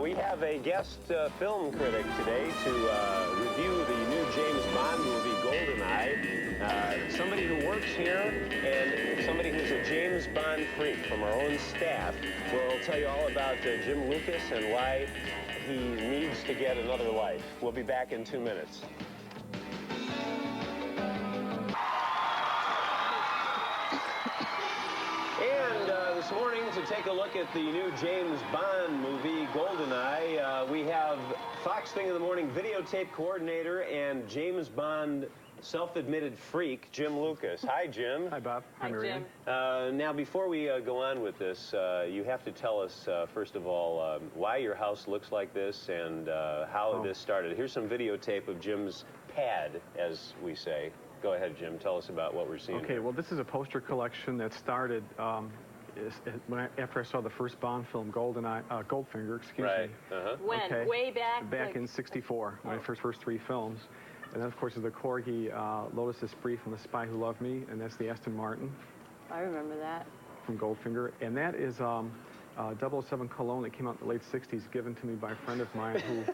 We have a guest film critic today to review the new James Bond movie, GoldenEye. Somebody who works here and somebody who's a James Bond freak from our own staff will tell you all about Jim Lucas and why he needs to get another life. We'll be back in 2 minutes. This morning, to take a look at the new James Bond movie, GoldenEye, we have Fox Thing in the Morning videotape coordinator and James Bond self-admitted freak, Jim Lucas. Hi, Jim. Hi, Bob. Hi, Jim. Now, before we go on with this, you have to tell us, first of all, why your house looks like this and how this started. Here's some videotape of Jim's pad, as we say. Go ahead, Jim. Tell us about what we're seeing. Okay, well, this is a poster collection that started after I saw the first Bond film, GoldenEye, Goldfinger, excuse me. When? Okay. Way back? Back in '64, when I first 3 films. And then, of course, is the Corgi Lotus Esprit from The Spy Who Loved Me, and that's the Aston Martin. I remember that. From Goldfinger. And that is 007 Cologne that came out in the late '60s, given to me by a friend of mine who...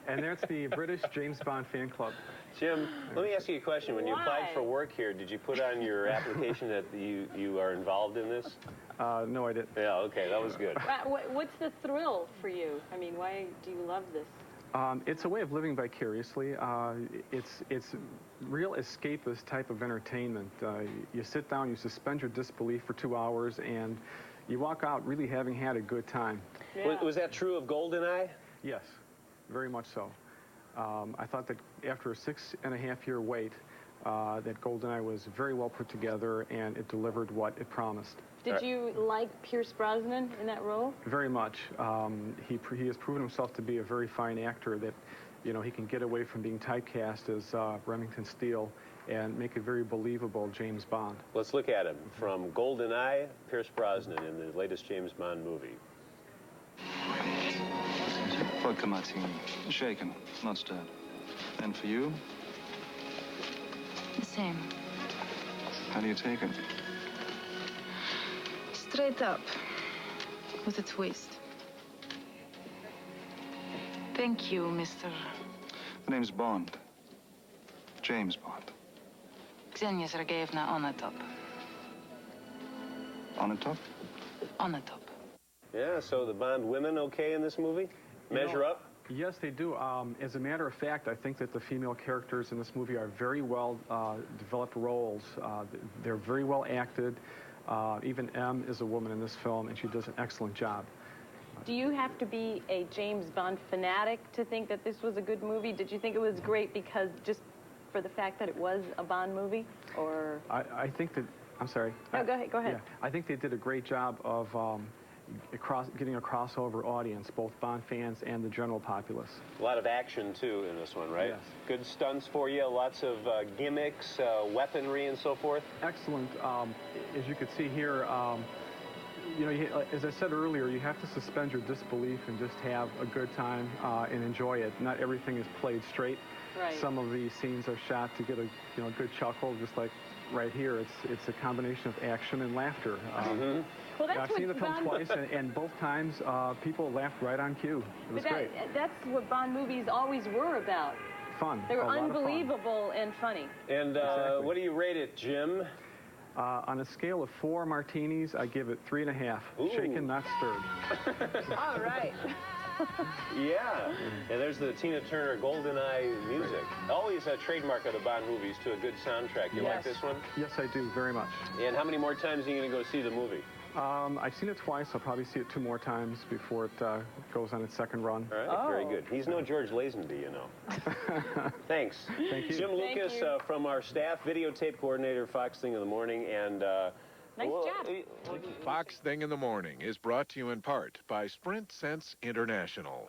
And that's the British James Bond fan club. Jim, let me ask you a question. When you applied for work here, did you put on your application that you are involved in this? No, I didn't. Yeah, okay, that was good. What's the thrill for you? I mean, why do you love this? It's a way of living vicariously. It's real escapist type of entertainment. You sit down, you suspend your disbelief for 2 hours, and you walk out really having had a good time. Yeah. Was that true of GoldenEye? Yes, very much so. I thought that after a 6.5-year wait, that GoldenEye was very well put together, and it delivered what it promised. Did you like Pierce Brosnan in that role? Very much. He has proven himself to be a very fine actor that, you know, he can get away from being typecast as Remington Steele and make a very believable James Bond. Let's look at him. From GoldenEye, Pierce Brosnan in the latest James Bond movie. Vodka martini. Shaken, not stirred. And for you? The same. How do you take it? Straight up, with a twist. Thank you, Mr. The name's Bond. James Bond. Ksenia Sergeyevna on the top. On the top? On the top. Yeah, so the Bond women okay in this movie? Measure up? Yes, they do. As a matter of fact, I think that the female characters in this movie are very well developed roles. They're very well acted. Even M is a woman in this film, and she does an excellent job. Do you have to be a James Bond fanatic to think that this was a good movie? Did you think it was great because just for the fact that it was a Bond movie, or? I think that, I'm sorry. No, go ahead. Yeah, I think they did a great job of getting a crossover audience, both Bond fans and the general populace. A lot of action, too, in this one, right? Yes. Good stunts for you, lots of gimmicks, weaponry, and so forth? Excellent. As you can see here, you know, as I said earlier, you have to suspend your disbelief and just have a good time and enjoy it. Not everything is played straight. Right. Some of these scenes are shot to get a good chuckle, just like right here. It's a combination of action and laughter. Well, that's I've seen the film twice, and both times people laughed right on cue. It was great. That's what Bond movies always were about. Fun. They were unbelievable and funny. And Exactly. What do you rate it, Jim? On a scale of 4 martinis, I give it 3.5. Ooh. Shaken, not stirred. All right. Yeah. And there's the Tina Turner GoldenEye music. Always a trademark of the Bond movies, to a good soundtrack. You like this one? Yes, I do, very much. And how many more times are you going to go see the movie? I've seen it twice. I'll probably see it 2 more times before it goes on its second run. All right, very good. He's no George Lazenby, you know. Thanks. Thank you. Jim Lucas from our staff, videotape coordinator, Fox Thing in the Morning, and... Nice job. Fox Thing in the Morning is brought to you in part by Sprint Sense International.